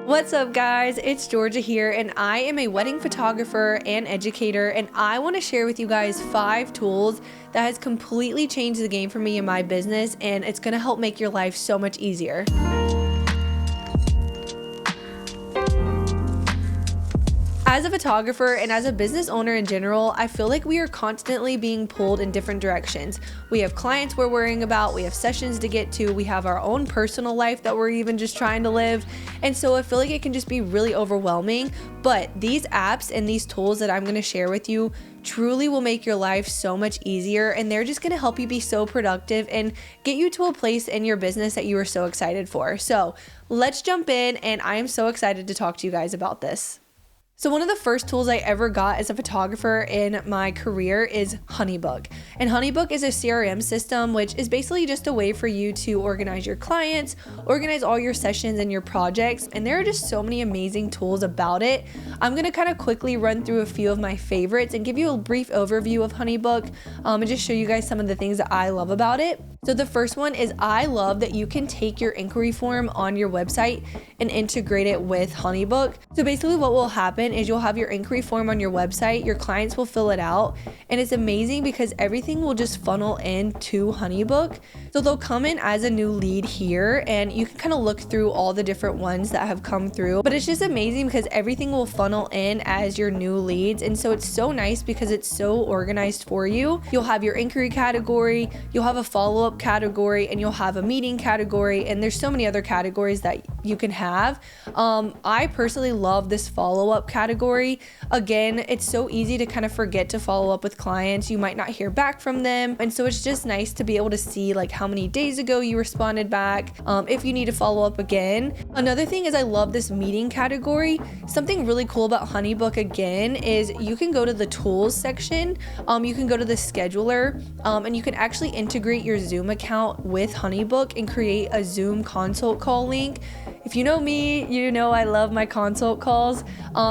What's up guys, it's Georgia here and I am a wedding photographer and educator, and I want to share with you guys 5 tools that has completely changed the game for me in my business, and it's going to help make your life so much easier. As a photographer and as a business owner in general, I feel like we are constantly being pulled in different directions. We have clients we're worrying about, we have sessions to get to, we have our own personal life that we're even just trying to live. And so I feel like it can just be really overwhelming. But these apps and these tools that I'm going to share with you truly will make your life so much easier, and they're just going to help you be so productive and get you to a place in your business that you are so excited for. So let's jump in, and I am so excited to talk to you guys about this. So one of the first tools I ever got as a photographer in my career is Honeybook. And Honeybook is a CRM system, which is basically just a way for you to organize your clients, organize all your sessions and your projects. And there are just so many amazing tools about it. I'm going to kind of quickly run through a few of my favorites and give you a brief overview of Honeybook, and just show you guys some of the things that I love about it. So the first one is I love that you can take your inquiry form on your website and integrate it with Honeybook. So basically what will happen is you'll have your inquiry form on your website, your clients will fill it out, and it's amazing because everything will just funnel into Honeybook. So they'll come in as a new lead here, and you can kind of look through all the different ones that have come through, but it's just amazing because everything will funnel in as your new leads. And so it's so nice because it's so organized for you. You'll have your inquiry category, you'll have a follow-up category, and you'll have a meeting category, and there's so many other categories that you can have. I personally love this follow-up category. Again, it's so easy to kind of forget to follow up with clients. You might not hear back from them, and so it's just nice to be able to see like how many days ago you responded back, if you need to follow up again. Another thing is I love this meeting category. Something really cool about Honeybook again is you can go to the tools section, you can go to the scheduler, and you can actually integrate your Zoom account with Honeybook and create a Zoom consult call link. If you know me, you know I love my consult calls.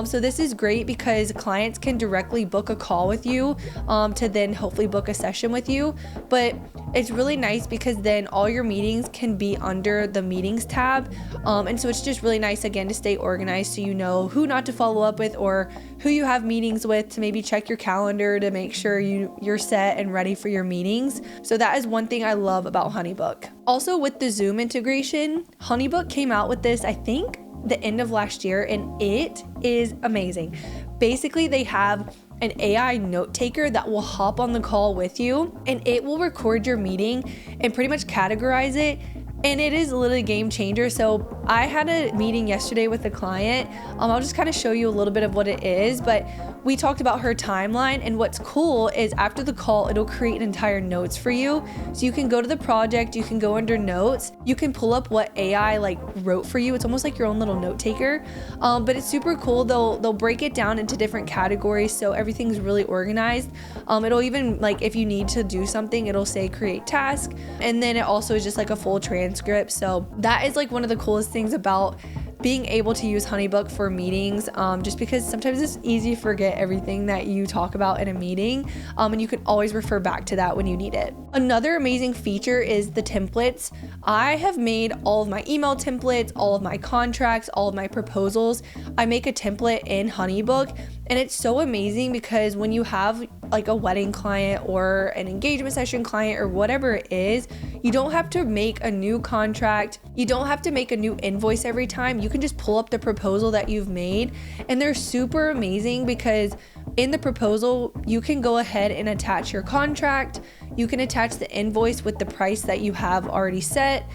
So this is great because clients can directly book a call with you, to then hopefully book a session with you. But it's really nice because then all your meetings can be under the meetings tab. And so it's just really nice again to stay organized, so you know who not to follow up with or who you have meetings with, to maybe check your calendar to make sure you're set and ready for your meetings. So that is one thing I love about Honeybook. Also with the Zoom integration, Honeybook came out with this, I think, the end of last year, and it is amazing. Basically, they have an AI note taker that will hop on the call with you, and it will record your meeting and pretty much categorize it. And it is literally a game changer. So I had a meeting yesterday with a client. I'll just kind of show you a little bit of what it is, but we talked about her timeline, and what's cool is after the call, it'll create entire notes for you. So you can go to the project, you can go under notes, you can pull up what AI like wrote for you. It's almost like your own little note taker, but it's super cool. They'll break it down into different categories, so everything's really organized. It'll even, like, if you need to do something, it'll say create task, and then it also is just like a full transcript. So that is like one of the coolest things about being able to use Honeybook for meetings, just because sometimes it's easy to forget everything that you talk about in a meeting, and you can always refer back to that when you need it. Another amazing feature is the templates. I have made all of my email templates, all of my contracts, all of my proposals. I make a template in Honeybook, and it's so amazing because when you have like a wedding client or an engagement session client or whatever it is, you don't have to make a new contract. You don't have to make a new invoice every time. You can just pull up the proposal that you've made, and they're super amazing because in the proposal, you can go ahead and attach your contract. You can attach the invoice with the price that you have already set.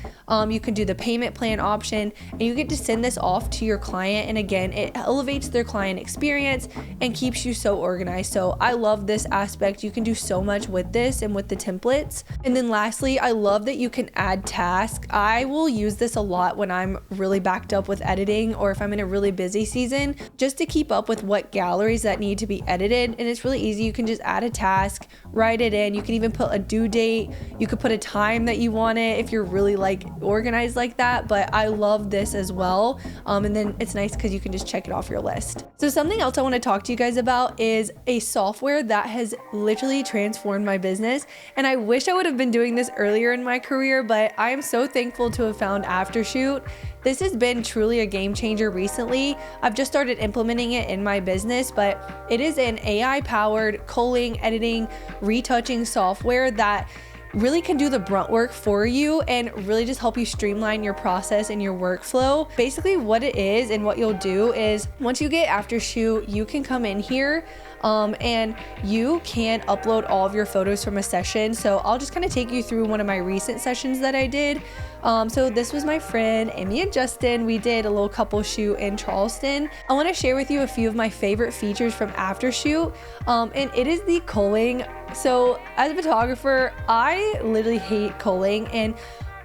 You can do the payment plan option, and you get to send this off to your client. And again, it elevates their client experience and keeps you so organized. So I love this aspect. You can do so much with this and with the templates. And then lastly, I love that you can add tasks. I will use this a lot when I'm really backed up with editing, or if I'm in a really busy season, just to keep up with what galleries that need to be edited. And it's really easy. You can just add a task, write it in. You can even put a due date. You could put a time that you want it if you're really like organized like that. But I love this as well, and then it's nice because you can just check it off your list. So something else I want to talk to you guys about is a software that has literally transformed my business, and I wish I would have been doing this earlier in my career, but I am so thankful to have found Aftershoot. this has been truly a game changer recently. I've just started implementing it in my business, but it is an AI powered culling, editing, retouching software that really can do the brunt work for you and really just help you streamline your process and your workflow. Basically what it is and what you'll do is once you get Aftershoot, you can come in here and you can upload all of your photos from a session. So I'll just kind of take you through one of my recent sessions that I did. So this was my friend Amy and Justin. We did a little couple shoot in Charleston. I want to share with you a few of my favorite features from Aftershoot, and it is the culling. So as a photographer, I literally hate culling, and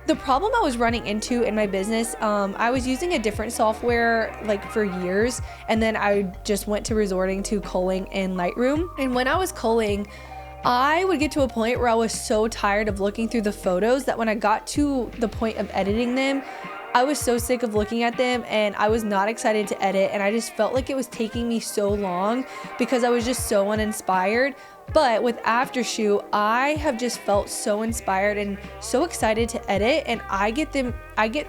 the problem I was running into in my business, I was using a different software like for years, and then I just went to resorting to culling in Lightroom. And when I was culling, I would get to a point where I was so tired of looking through the photos that when I got to the point of editing them, I was so sick of looking at them and I was not excited to edit, and I just felt like it was taking me so long because I was just so uninspired. But with Aftershoot, I have just felt so inspired and so excited to edit, and I get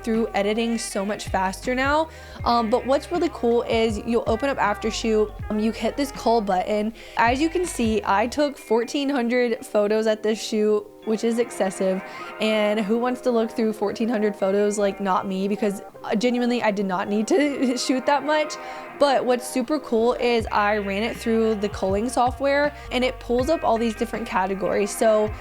through editing so much faster now. But what's really cool is you'll open up Aftershoot, you hit this cull button. As you can see, I took 1,400 photos at this shoot, which is excessive, and who wants to look through 1,400 photos? Like, not me, because genuinely I did not need to shoot that much. But what's super cool is I ran it through the culling software and it pulls up all these different categories. So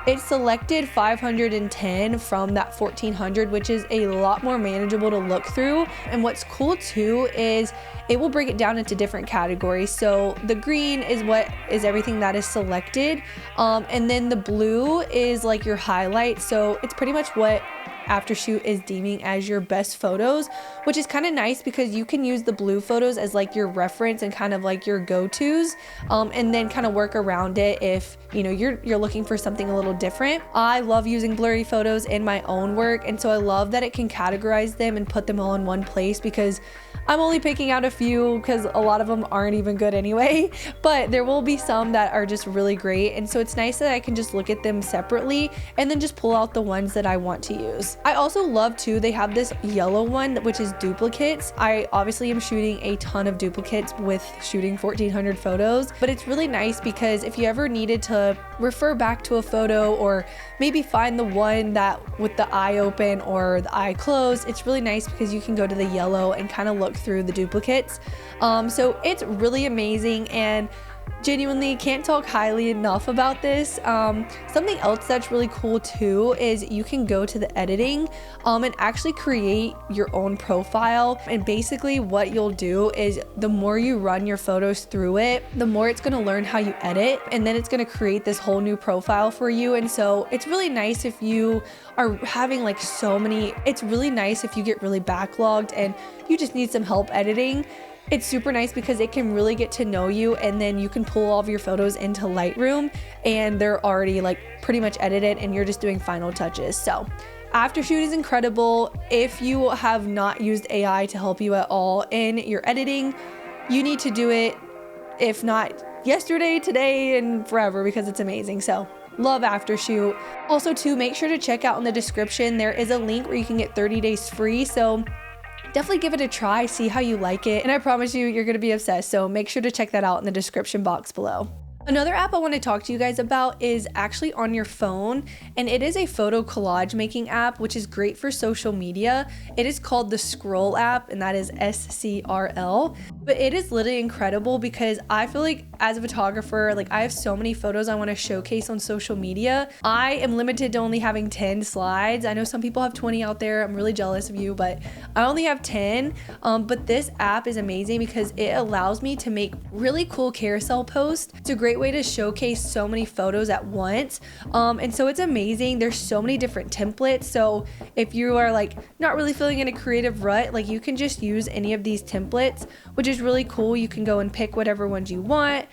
it selected 510 from that 1,400, which is a lot more manageable to look through. And what's cool too is it will break it down into different categories. So the green is what is everything that is selected. And then the blue is like your highlight. So it's pretty much what Aftershoot is deeming as your best photos, which is kind of nice because you can use the blue photos as like your reference and kind of like your go-tos, and then kind of work around it if you know you're looking for something a little different. I love using blurry photos in my own work, and so I love that it can categorize them and put them all in one place, because I'm only picking out a few because a lot of them aren't even good anyway, but there will be some that are just really great. And so it's nice that I can just look at them separately and then just pull out the ones that I want to use. I also love too, they have this yellow one, which is duplicates. I obviously am shooting a ton of duplicates with shooting 1,400 photos, but it's really nice because if you ever needed to refer back to a photo or maybe find the one that with the eye open or the eye closed, it's really nice because you can go to the yellow and kind of look through the duplicates. So it's really amazing, and genuinely can't talk highly enough about this. Something else that's really cool too is you can go to the editing and actually create your own profile. And basically what you'll do is the more you run your photos through it, the more it's going to learn how you edit, and then it's going to create this whole new profile for you. And so it's really nice if you are having like so many, it's really nice if you get really backlogged and you just need some help editing. It's super nice because it can really get to know you, and then you can pull all of your photos into Lightroom and they're already like pretty much edited and you're just doing final touches. So Aftershoot is incredible. If you have not used AI to help you at all in your editing, you need to do it. If not yesterday, today, and forever, because it's amazing. So love Aftershoot. Also too, make sure to check out in the description. There is a link where you can get 30 days free. So definitely give it a try, see how you like it, and I promise you, you're gonna be obsessed. So make sure to check that out in the description box below. Another app I want to talk to you guys about is actually on your phone, and it is a photo collage making app, which is great for social media. It is called the Scroll app, and that is SCRL. But it is literally incredible because I feel like as a photographer, like I have so many photos I want to showcase on social media. I am limited to only having 10 slides. I know some people have 20 out there. I'm really jealous of you, but I only have 10. But this app is amazing because it allows me to make really cool carousel posts. It's a great way to showcase so many photos at once. And so it's amazing. There's so many different templates. So if you are like not really feeling in a creative rut, like you can just use any of these templates, which is really cool. You can go and pick whatever ones you want.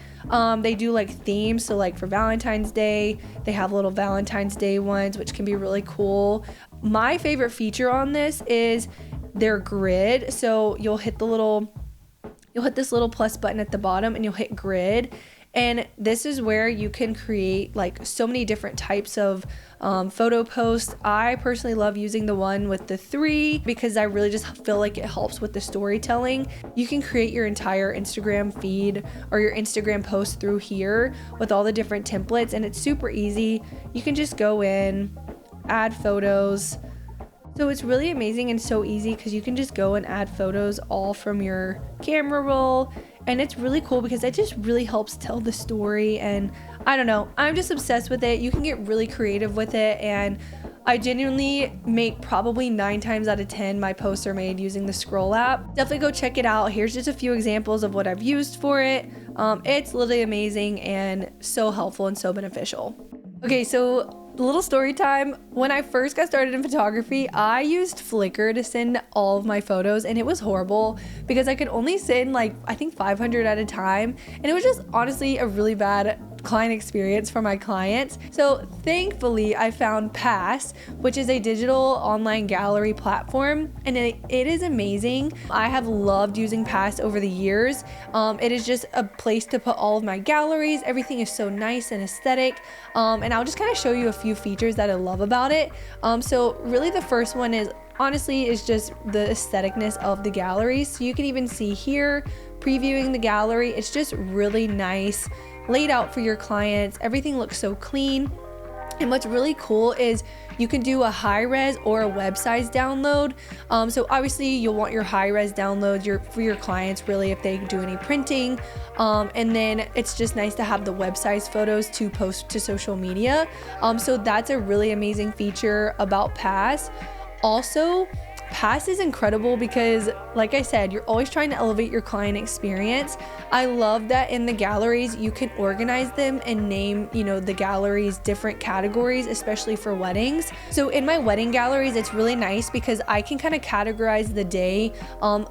They do like themes. So like for Valentine's Day, they have little Valentine's Day ones, which can be really cool. My favorite feature on this is their grid. So you'll hit this little plus button at the bottom and you'll hit grid. And this is where you can create like so many different types of photo posts. I personally love using the one with the 3 because I really just feel like it helps with the storytelling. You can create your entire Instagram feed or your Instagram post through here with all the different templates, and it's super easy. You can just go in, add photos. So it's really amazing and so easy because you can just go and add photos all from your camera roll. And it's really cool because it just really helps tell the story. And I don't know, I'm just obsessed with it. You can get really creative with it. And I genuinely make probably 9 times out of 10 my posts are made using the Scroll app. Definitely go check it out. Here's just a few examples of what I've used for it. It's literally amazing and so helpful and so beneficial. Okay, so a little story time. When I first got started in photography, I used Flickr to send all of my photos, and it was horrible because I could only send like, I think 500 at a time. And it was just honestly a really bad client experience for my clients. So thankfully I found Pass, which is a digital online gallery platform, and it is amazing. I have loved using Pass over the years. It is just a place to put all of my galleries. Everything is so nice and aesthetic. And I'll just kind of show you a few features that I love about it. So really the first one is just the aestheticness of the galleries. So you can even see here previewing the gallery. It's just really nice laid out for your clients. Everything looks so clean. And what's really cool is you can do a high res or a web size download. So obviously you'll want your high res downloads for your clients, really, if they do any printing. And then it's just nice to have the web size photos to post to social media. So that's a really amazing feature about Pass. Also, Pass is incredible because, like I said, you're always trying to elevate your client experience. I love that in the galleries, you can organize them and name, the galleries different categories, especially for weddings. So in my wedding galleries, it's really nice because I can kind of categorize the day.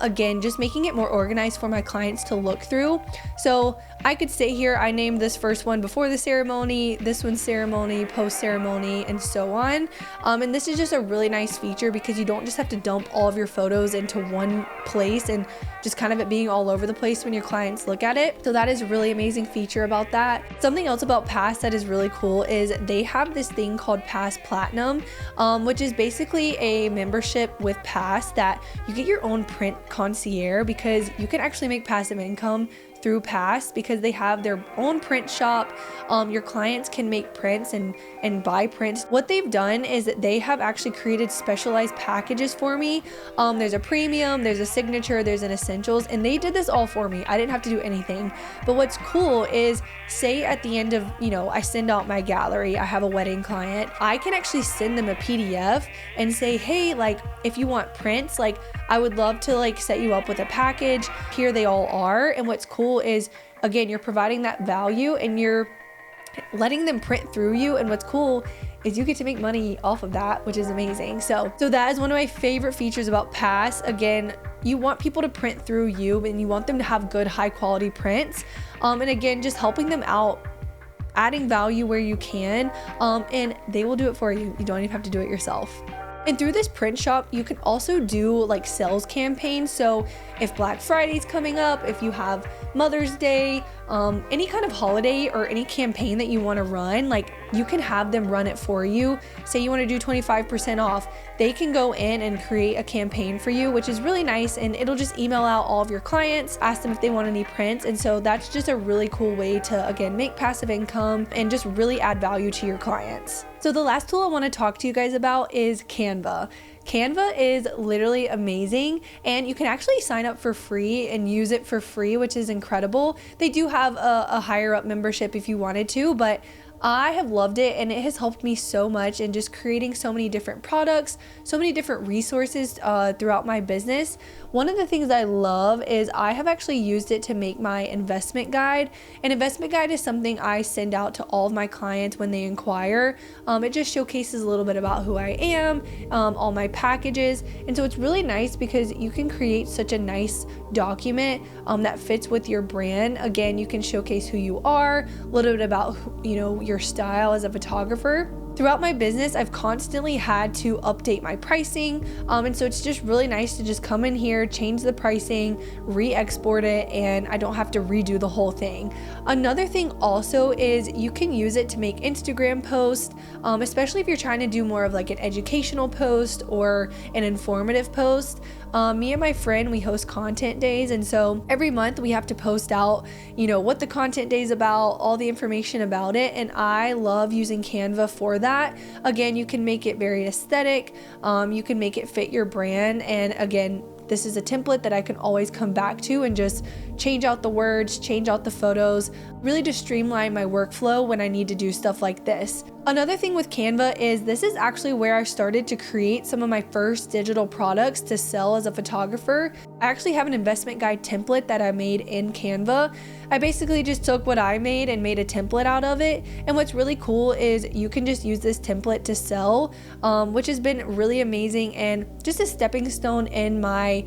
Again, just making it more organized for my clients to look through. So I could say here, I named this first one before the ceremony, this one's ceremony, post ceremony, and so on. And this is just a really nice feature because you don't just have to dump all of your photos into one place and just kind of it being all over the place when your clients look at it. So that is a really amazing feature about that. Something else about Pass that is really cool is they have this thing called Pass Platinum, which is basically a membership with Pass that you get your own print concierge because you can actually make passive income through Pass because they have their own print shop. Your clients can make prints and buy prints. What they've done is that they have actually created specialized packages for me. There's a premium, there's a signature, there's an essentials, and they did this all for me. I didn't have to do anything. But what's cool is, say at the end of, I send out my gallery, I have a wedding client, I can actually send them a PDF and say, hey, like, if you want prints, like, I would love to like set you up with a package. Here they all are. And what's cool is, again, you're providing that value and you're letting them print through you. And what's cool is you get to make money off of that, which is amazing. So that is one of my favorite features about Pass. Again, you want people to print through you and you want them to have good, high quality prints. And again, just helping them out, adding value where you can, and they will do it for you. You don't even have to do it yourself. And through this print shop, you can also do like sales campaigns. So if Black Friday's coming up, if you have Mother's Day, any kind of holiday or any campaign that you want to run, like you can have them run it for you. Say you want to do 25% off, they can go in and create a campaign for you, which is really nice. And it'll just email out all of your clients, ask them if they want any prints. And so that's just a really cool way to, again, make passive income and just really add value to your clients. So the last tool I want to talk to you guys about is Canva. Canva is literally amazing, and you can actually sign up for free and use it for free, which is incredible. They do have a higher up membership if you wanted to, but I have loved it and it has helped me so much in just creating so many different products, so many different resources throughout my business. One of the things I love is I have actually used it to make my investment guide. An investment guide is something I send out to all of my clients when they inquire. It just showcases a little bit about who I am, all my packages. And so it's really nice because you can create such a nice document that fits with your brand. Again, you can showcase who you are, a little bit about, your style as a photographer. Throughout my business, I've constantly had to update my pricing. And so it's just really nice to just come in here, change the pricing, re-export it, and I don't have to redo the whole thing. Another thing also is you can use it to make Instagram posts, especially if you're trying to do more of like an educational post or an informative post. Me and my friend, we host content days, and so every month we have to post out, what the content day is about, all the information about it, and I love using Canva for that. Again, you can make it very aesthetic, you can make it fit your brand, and again, this is a template that I can always come back to and just change out the words, change out the photos, really just streamline my workflow when I need to do stuff like this. Another thing with Canva is this is actually where I started to create some of my first digital products to sell as a photographer. I actually have an investment guide template that I made in Canva. I basically just took what I made and made a template out of it. And what's really cool is you can just use this template to sell, which has been really amazing and just a stepping stone in my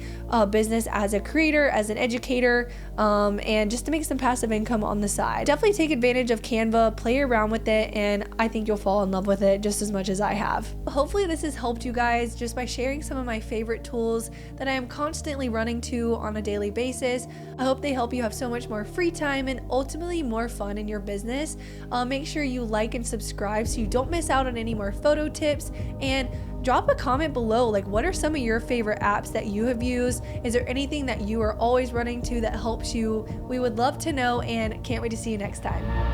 business as a creator, as an educator, and just to make some passive income on the side. Definitely take advantage of Canva, play around with it, and I think you'll fall in love with it just as much as I have. Hopefully this has helped you guys just by sharing some of my favorite tools that I am constantly running to on a daily basis. I hope they help you have so much more free time and ultimately more fun in your business. Make sure you like and subscribe so you don't miss out on any more photo tips, and drop a comment below, like what are some of your favorite apps that you have used? Is there anything that you are always running to that helps you? We would love to know, and can't wait to see you next time.